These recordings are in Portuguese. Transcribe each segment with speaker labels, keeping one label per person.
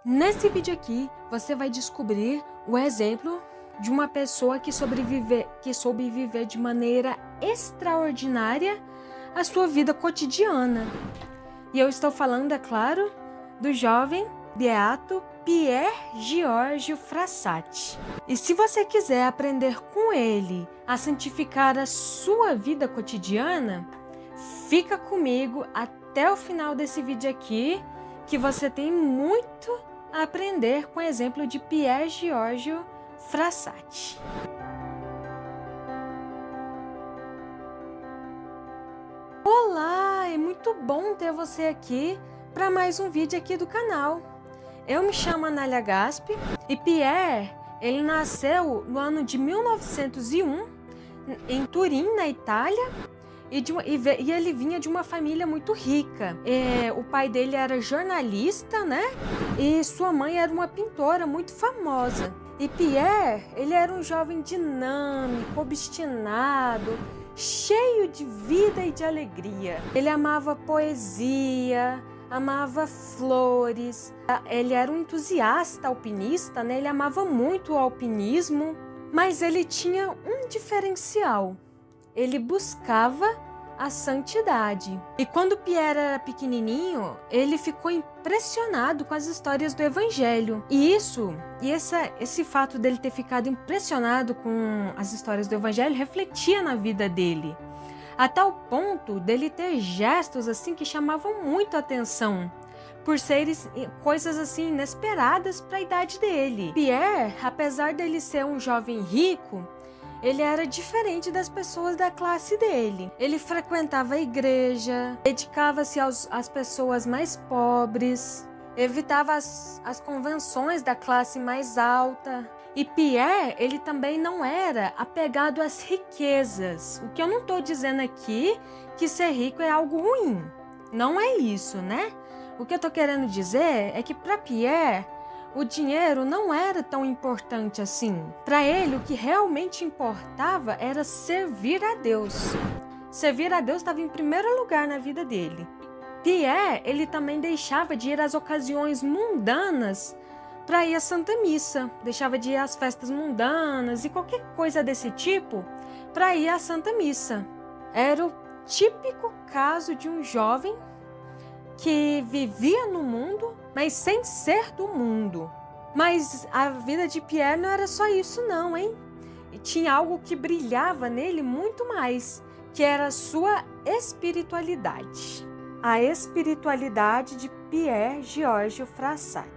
Speaker 1: Nesse vídeo aqui, você vai descobrir o exemplo de uma pessoa que soube viver de maneira extraordinária a sua vida cotidiana. E eu estou falando, é claro, do jovem beato Pier Giorgio Frassati. E se você quiser aprender com ele a santificar a sua vida cotidiana, fica comigo até o final desse vídeo aqui, que você tem muito a aprender com o exemplo de Pier Giorgio Frassati. Olá, é muito bom ter você aqui para mais um vídeo aqui do canal. Eu me chamo Anália Gaspi e Pier, ele nasceu no ano de 1901 em Turim, na Itália. E ele vinha de uma família muito rica. O pai dele era jornalista, né? E sua mãe era uma pintora muito famosa. E Pierre, ele era um jovem dinâmico, obstinado, cheio de vida e de alegria. Ele amava poesia, amava flores. Ele era um entusiasta alpinista, né? Ele amava muito o alpinismo, mas ele tinha um diferencial. Ele buscava a santidade. E quando Pierre era pequenininho, ele ficou impressionado com as histórias do Evangelho. Esse fato dele ter ficado impressionado com as histórias do Evangelho refletia na vida dele, a tal ponto dele ter gestos assim que chamavam muito a atenção, por serem coisas assim inesperadas para a idade dele. Pierre, apesar dele ser um jovem rico, ele era diferente das pessoas da classe dele. Ele frequentava a igreja, dedicava-se às pessoas mais pobres, evitava as convenções da classe mais alta. E Pierre, ele também não era apegado às riquezas. O que eu não estou dizendo aqui que ser rico é algo ruim. Não é isso, né? O que eu estou querendo dizer é que para Pierre, o dinheiro não era tão importante assim. Para ele, o que realmente importava era servir a Deus. Servir a Deus estava em primeiro lugar na vida dele. Pierre, ele também deixava de ir às ocasiões mundanas para ir à Santa Missa. Deixava de ir às festas mundanas e qualquer coisa desse tipo para ir à Santa Missa. Era o típico caso de um jovem que vivia no mundo, mas sem ser do mundo. Mas a vida de Pierre não era só isso não, hein? E tinha algo que brilhava nele muito mais, que era a sua espiritualidade. A espiritualidade de Pier Giorgio Frassati.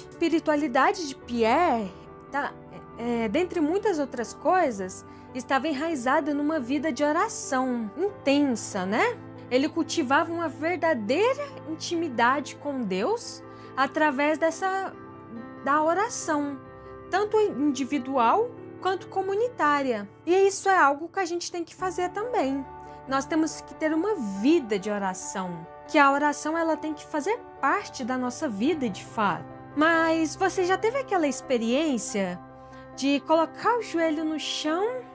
Speaker 1: A espiritualidade de Pierre, dentre muitas outras coisas, estava enraizada numa vida de oração intensa, né? Ele cultivava uma verdadeira intimidade com Deus através da oração, tanto individual quanto comunitária. E isso é algo que a gente tem que fazer também. Nós temos que ter uma vida de oração, que a oração ela tem que fazer parte da nossa vida de fato. Mas você já teve aquela experiência de colocar o joelho no chão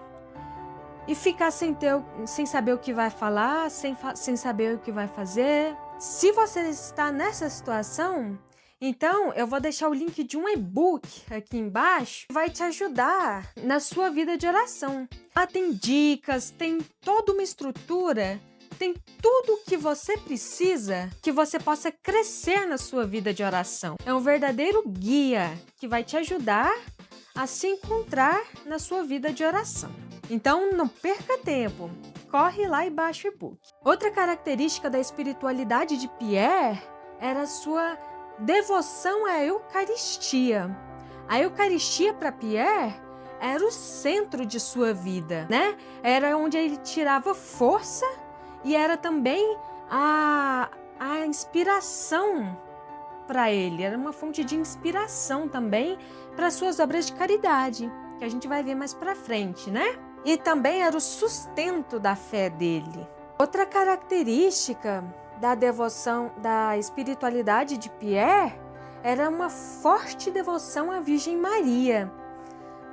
Speaker 1: e ficar sem saber o que vai falar, sem saber o que vai fazer? Se você está nessa situação, então eu vou deixar o link de um e-book aqui embaixo que vai te ajudar na sua vida de oração. Lá tem dicas, tem toda uma estrutura, tem tudo o que você precisa que você possa crescer na sua vida de oração. É um verdadeiro guia que vai te ajudar a se encontrar na sua vida de oração. Então, não perca tempo, corre lá e baixa o e-book. Outra característica da espiritualidade de Pierre era a sua devoção à Eucaristia. A Eucaristia para Pierre era o centro de sua vida, né? Era onde ele tirava força e era também a inspiração para ele. Era uma fonte de inspiração também para suas obras de caridade, que a gente vai ver mais para frente, né? E também era o sustento da fé dele. Outra característica da devoção, da espiritualidade de Pierre, era uma forte devoção à Virgem Maria,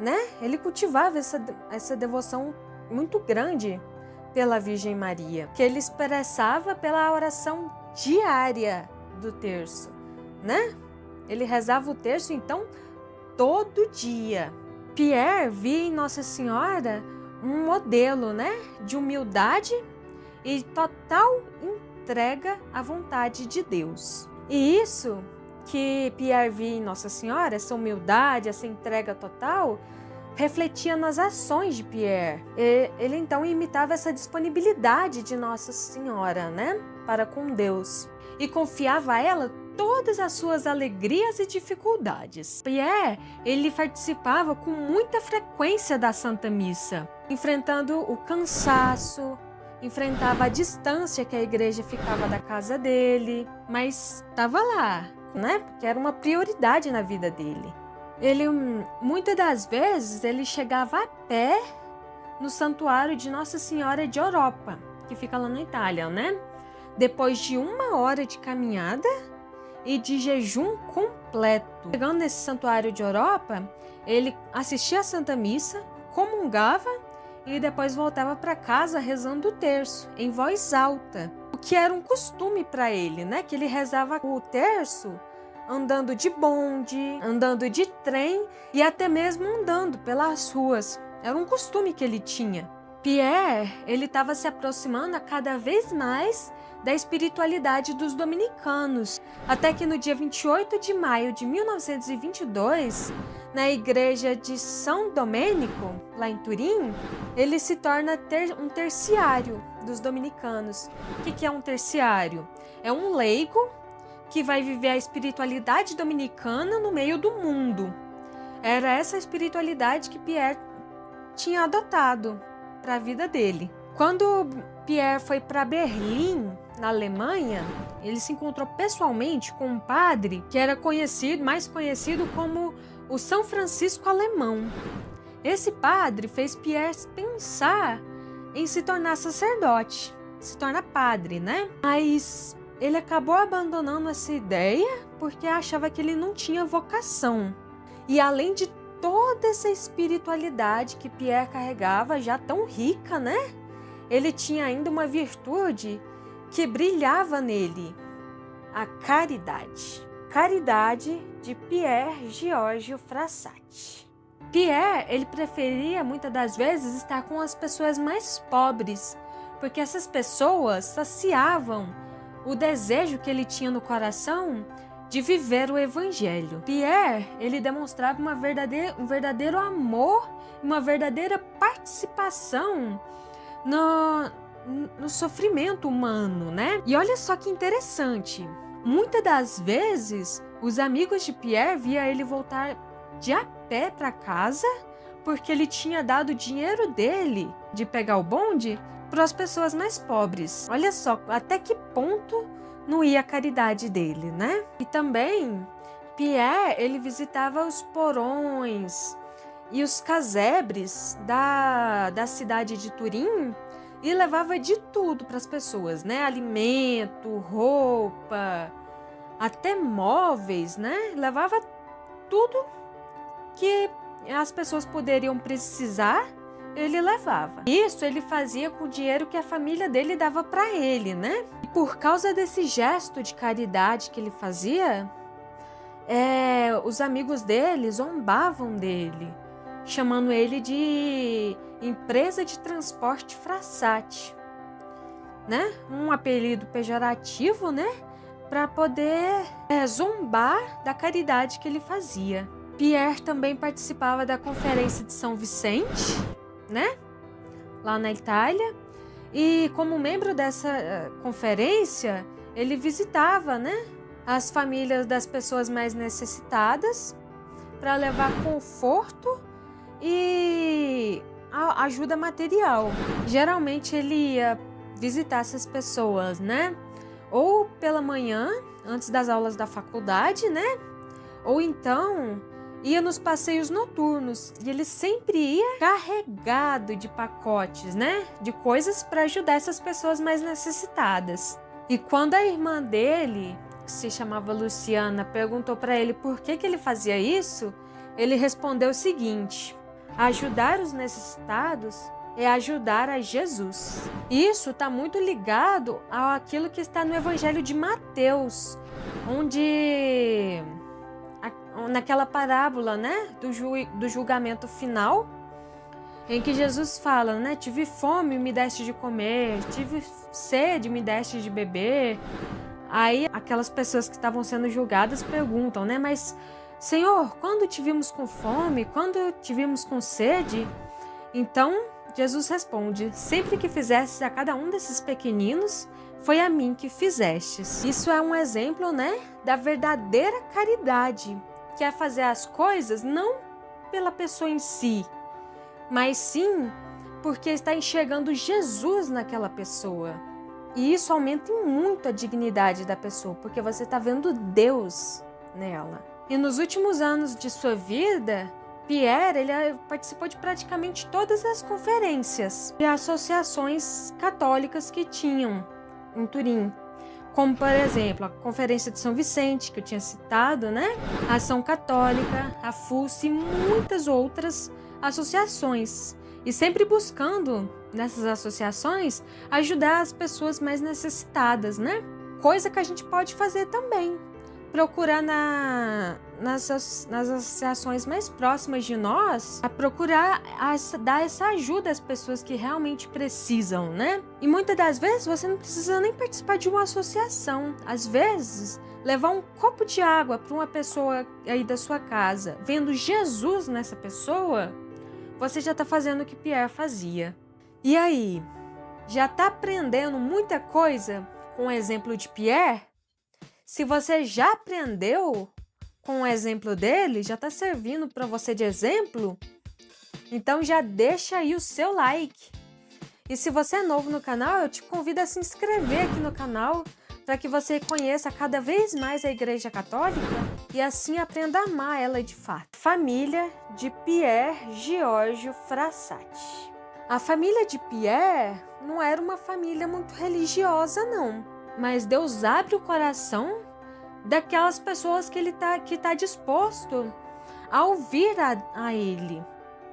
Speaker 1: né? Ele cultivava essa devoção muito grande pela Virgem Maria, que ele expressava pela oração diária do terço, né? Ele rezava o terço, então, todo dia. Pierre via em Nossa Senhora um modelo, né, de humildade e total entrega à vontade de Deus. E isso que Pierre via em Nossa Senhora, essa humildade, essa entrega total, refletia nas ações de Pierre. Ele então imitava essa disponibilidade de Nossa Senhora, né, para com Deus, e confiava a ela todas as suas alegrias e dificuldades. Pierre, ele participava com muita frequência da Santa Missa, enfrentando o cansaço, enfrentava a distância que a igreja ficava da casa dele, mas estava lá, né? Porque era uma prioridade na vida dele. Ele, muitas das vezes, ele chegava a pé no santuário de Nossa Senhora de Europa, que fica lá na Itália, né? Depois de 1 hora de caminhada e de jejum completo. Chegando nesse santuário de Europa, ele assistia a Santa Missa, comungava e depois voltava para casa rezando o terço em voz alta, o que era um costume para ele, né? Que ele rezava o terço andando de bonde, andando de trem e até mesmo andando pelas ruas. Era um costume que ele tinha. Pierre, ele estava se aproximando a cada vez mais da espiritualidade dos dominicanos, até que no dia 28 de maio de 1922, na igreja de São Domênico, lá em Turim, ele se torna um terciário dos dominicanos. O que é um terciário? É um leigo que vai viver a espiritualidade dominicana no meio do mundo. Era essa espiritualidade que Pierre tinha adotado para a vida dele. Quando Pierre foi para Berlim, na Alemanha, ele se encontrou pessoalmente com um padre que era mais conhecido como o São Francisco Alemão. Esse padre fez Pierre pensar em se tornar sacerdote, se tornar padre, né? Mas ele acabou abandonando essa ideia porque achava que ele não tinha vocação. E além de toda essa espiritualidade que Pierre carregava, já tão rica, né? Ele tinha ainda uma virtude que brilhava nele, a caridade. Caridade de Pierre Giorgio Frassati. Pierre, ele preferia muitas das vezes estar com as pessoas mais pobres, porque essas pessoas saciavam o desejo que ele tinha no coração de viver o evangelho. Pierre, ele demonstrava um verdadeiro amor, uma verdadeira participação no sofrimento humano, né? E olha só que interessante, muitas das vezes os amigos de Pierre via ele voltar de a pé para casa porque ele tinha dado o dinheiro dele de pegar o bonde para as pessoas mais pobres. Olha só até que ponto não ia a caridade dele, né? E também Pierre, ele visitava os porões e os casebres da cidade de Turim e levava de tudo para as pessoas, né? Alimento, roupa, até móveis, né? Levava tudo que as pessoas poderiam precisar, ele levava. Isso ele fazia com o dinheiro que a família dele dava para ele, né? E por causa desse gesto de caridade que ele fazia, os amigos dele zombavam dele, chamando ele de empresa de transporte Frassati, né? Um apelido pejorativo, né? Para poder zombar da caridade que ele fazia. Pierre também participava da Conferência de São Vicente, né? Lá na Itália. E como membro dessa conferência, ele visitava, né? As famílias das pessoas mais necessitadas para levar conforto e ajuda material. Geralmente ele ia visitar essas pessoas, né? Ou pela manhã, antes das aulas da faculdade, né? Ou então ia nos passeios noturnos e ele sempre ia carregado de pacotes, né? De coisas para ajudar essas pessoas mais necessitadas. E quando a irmã dele, que se chamava Luciana, perguntou para ele por que ele fazia isso, ele respondeu o seguinte: ajudar os necessitados é ajudar a Jesus. Isso está muito ligado àquilo que está no Evangelho de Mateus, onde naquela parábola, né, do julgamento final, em que Jesus fala, né, tive fome, me deste de comer, tive sede, me deste de beber. Aí aquelas pessoas que estavam sendo julgadas perguntam, né, mas Senhor, quando te vimos com fome, quando te vimos com sede? Então Jesus responde, sempre que fizestes a cada um desses pequeninos, foi a mim que fizestes. Isso é um exemplo, né, da verdadeira caridade, que é fazer as coisas não pela pessoa em si, mas sim porque está enxergando Jesus naquela pessoa. E isso aumenta muito a dignidade da pessoa, porque você está vendo Deus nela. E nos últimos anos de sua vida, Pierre ele participou de praticamente todas as conferências e associações católicas que tinham em Turim. Como, por exemplo, a Conferência de São Vicente, que eu tinha citado, né? A Ação Católica, a FUS e muitas outras associações. E sempre buscando, nessas associações, ajudar as pessoas mais necessitadas, né? Coisa que a gente pode fazer também. Procurar nas associações mais próximas de nós, a procurar dar essa ajuda às pessoas que realmente precisam, né? E muitas das vezes você não precisa nem participar de uma associação. Às vezes, levar um copo de água para uma pessoa aí da sua casa, vendo Jesus nessa pessoa, você já está fazendo o que Pierre fazia. E aí, já está aprendendo muita coisa com o exemplo de Pierre? Se você já aprendeu com o exemplo dele, já está servindo para você de exemplo, então já deixa aí o seu like. E se você é novo no canal, eu te convido a se inscrever aqui no canal para que você conheça cada vez mais a Igreja Católica e assim aprenda a amar ela de fato. Família de Pierre Giorgio Frassati. A família de Pierre não era uma família muito religiosa, não. Mas Deus abre o coração daquelas pessoas que está disposto a ouvir a ele,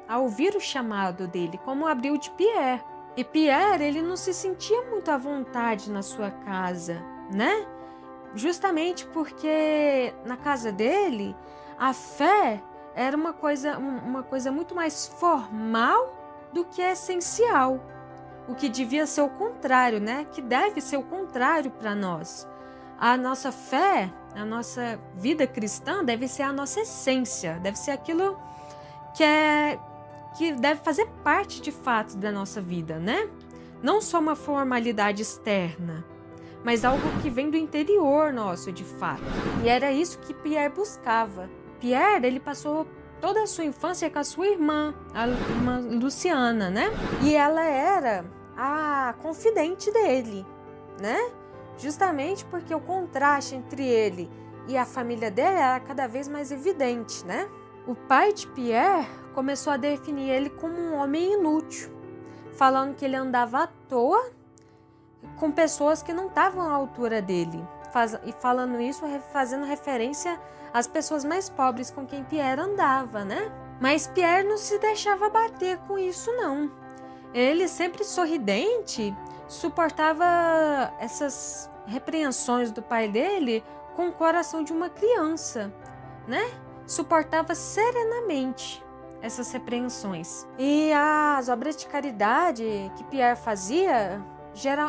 Speaker 1: a ouvir o chamado dele, como abriu de Pierre. E Pierre, ele não se sentia muito à vontade na sua casa, né? Justamente porque na casa dele, a fé era uma coisa muito mais formal do que essencial. O que devia ser o contrário, né? Que deve ser o contrário para nós. A nossa fé, a nossa vida cristã deve ser a nossa essência, deve ser aquilo que deve fazer parte de fato da nossa vida, né? Não só uma formalidade externa, mas algo que vem do interior nosso, de fato. E era isso que Pierre buscava. Pierre, ele passou toda a sua infância com a sua irmã, a irmã Luciana, né? E ela era a confidente dele, né? Justamente porque o contraste entre ele e a família dele era cada vez mais evidente, né? O pai de Pierre começou a definir ele como um homem inútil, falando que ele andava à toa com pessoas que não estavam à altura dele, e falando isso fazendo referência às pessoas mais pobres com quem Pierre andava, né? Mas Pierre não se deixava bater com isso, não. Ele, sempre sorridente, suportava essas repreensões do pai dele com o coração de uma criança, né? Suportava serenamente essas repreensões. E as obras de caridade que Pierre fazia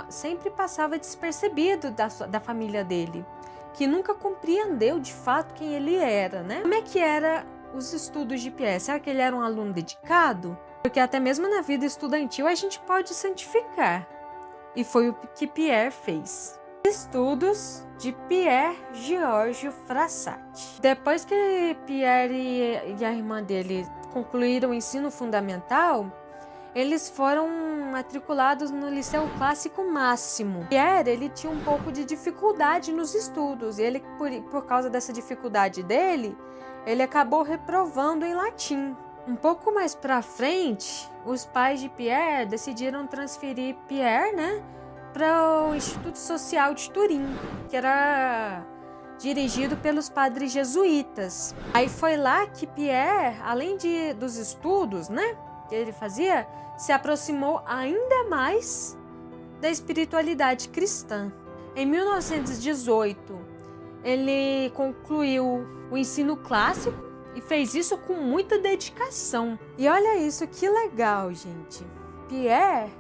Speaker 1: sempre passava despercebido da família dele, que nunca compreendeu de fato quem ele era, né? Como é que eram os estudos de Pierre? Será que ele era um aluno dedicado? Porque até mesmo na vida estudantil a gente pode santificar. E foi o que Pierre fez. Estudos de Pierre Giorgio Frassati. Depois que Pierre e a irmã dele concluíram o ensino fundamental, eles foram matriculados no Liceu Clássico Máximo. Pierre, ele tinha um pouco de dificuldade nos estudos. E ele, por causa dessa dificuldade dele, ele acabou reprovando em latim. Um pouco mais para frente, os pais de Pierre decidiram transferir Pierre, né, para o Instituto Social de Turim, que era dirigido pelos padres jesuítas. Aí foi lá que Pierre, além dos estudos, né, que ele fazia, se aproximou ainda mais da espiritualidade cristã. Em 1918, ele concluiu o ensino clássico e fez isso com muita dedicação. E olha isso, que legal, gente. Pierre,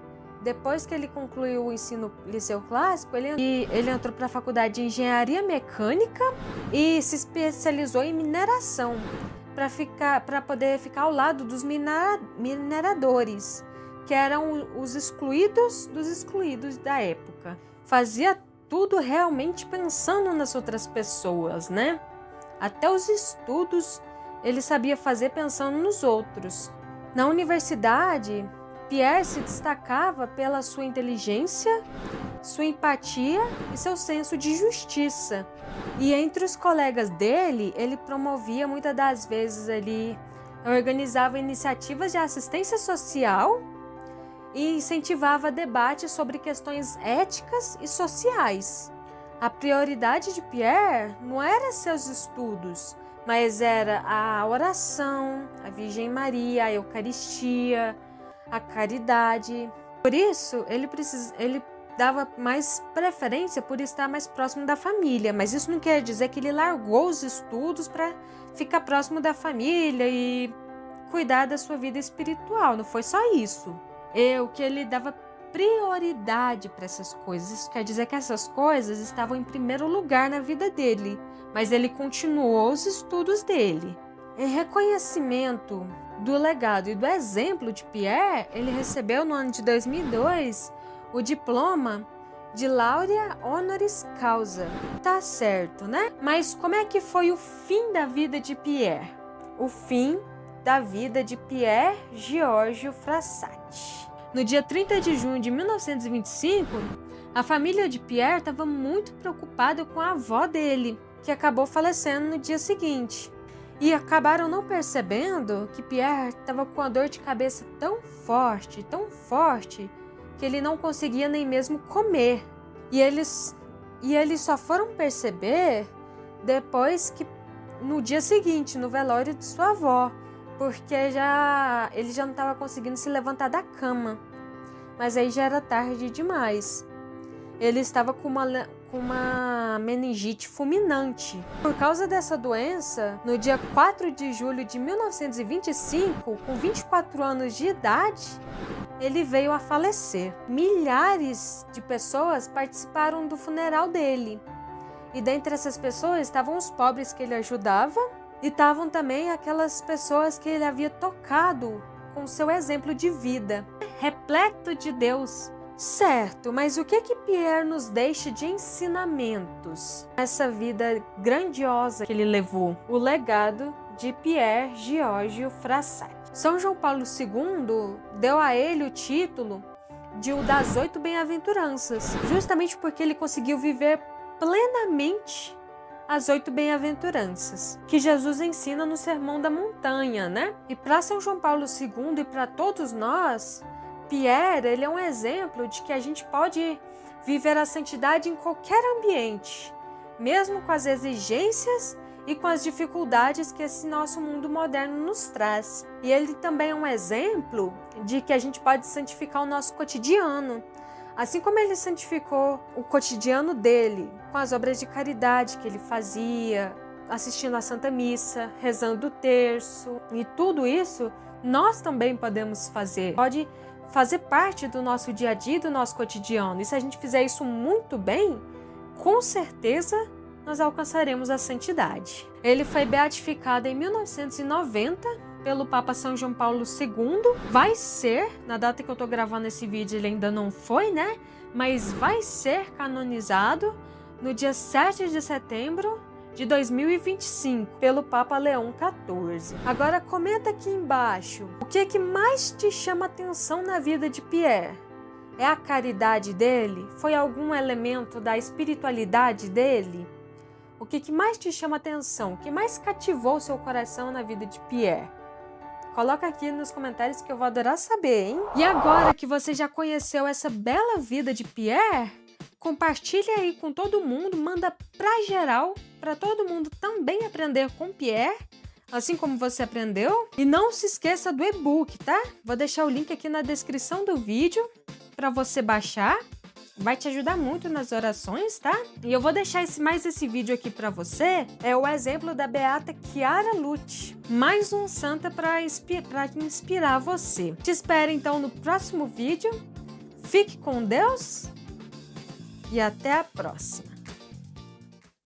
Speaker 1: depois que ele concluiu o ensino liceu clássico, ele entrou para a faculdade de engenharia mecânica e se especializou em mineração, para poder ficar ao lado dos mineradores, que eram os excluídos dos excluídos da época. Fazia tudo realmente pensando nas outras pessoas, né? Até os estudos ele sabia fazer pensando nos outros. Na universidade, Pierre se destacava pela sua inteligência, sua empatia e seu senso de justiça. E entre os colegas dele, ele promovia muitas das vezes, ele organizava iniciativas de assistência social e incentivava debates sobre questões éticas e sociais. A prioridade de Pierre não era seus estudos, mas era a oração, a Virgem Maria, a Eucaristia, a caridade. Por isso, ele dava mais preferência por estar mais próximo da família, mas isso não quer dizer que ele largou os estudos para ficar próximo da família e cuidar da sua vida espiritual. Não foi só isso. Que ele dava prioridade para essas coisas. Isso quer dizer que essas coisas estavam em primeiro lugar na vida dele, mas ele continuou os estudos dele. Em reconhecimento do legado e do exemplo de Pierre, ele recebeu no ano de 2002 o diploma de Laurea Honoris Causa. Tá certo, né? Mas como é que foi o fim da vida de Pierre? O fim da vida de Pierre Giorgio Frassati. No dia 30 de junho de 1925, a família de Pierre estava muito preocupada com a avó dele, que acabou falecendo no dia seguinte. E acabaram não percebendo que Pierre estava com uma dor de cabeça tão forte, que ele não conseguia nem mesmo comer. E eles só foram perceber depois que, no dia seguinte, no velório de sua avó, porque ele já não estava conseguindo se levantar da cama. Mas aí já era tarde demais. Ele estava com uma meningite fulminante. Por causa dessa doença, no dia 4 de julho de 1925, com 24 anos de idade, ele veio a falecer. Milhares de pessoas participaram do funeral dele. E dentre essas pessoas estavam os pobres que ele ajudava e estavam também aquelas pessoas que ele havia tocado com seu exemplo de vida, repleto de Deus. Certo, mas o que Pierre nos deixa de ensinamentos? Essa vida grandiosa que ele levou, o legado de Pierre Giorgio Frassati. São João Paulo II deu a ele o título de o das 8 bem-aventuranças, justamente porque ele conseguiu viver plenamente as 8 bem-aventuranças, que Jesus ensina no Sermão da Montanha, né? E para São João Paulo II e para todos nós, Pierre, ele é um exemplo de que a gente pode viver a santidade em qualquer ambiente, mesmo com as exigências e com as dificuldades que esse nosso mundo moderno nos traz. E ele também é um exemplo de que a gente pode santificar o nosso cotidiano, assim como ele santificou o cotidiano dele, com as obras de caridade que ele fazia, assistindo à Santa Missa, rezando o terço, e tudo isso nós também podemos fazer. Pode fazer parte do nosso dia a dia, do nosso cotidiano. E se a gente fizer isso muito bem, com certeza nós alcançaremos a santidade. Ele foi beatificado em 1990 pelo Papa São João Paulo II. Vai ser, na data que eu tô gravando esse vídeo ele ainda não foi, né? Mas vai ser canonizado no dia 7 de setembro de 2025 pelo Papa Leão XIV. Agora comenta aqui embaixo, o que mais te chama atenção na vida de Pierre? É a caridade dele? Foi algum elemento da espiritualidade dele? O que mais te chama atenção? O que mais cativou seu coração na vida de Pierre? Coloca aqui nos comentários que eu vou adorar saber, hein? E agora que você já conheceu essa bela vida de Pierre, compartilha aí com todo mundo, manda pra geral, para todo mundo também aprender com Pierre, assim como você aprendeu. E não se esqueça do e-book, tá? Vou deixar o link aqui na descrição do vídeo para você baixar vai te ajudar muito nas orações, tá? E eu vou deixar mais esse vídeo aqui para você, é o exemplo da Beata Chiara Lute, mais um santa para inspirar você. Te espero então no próximo vídeo, fique com Deus e até a próxima!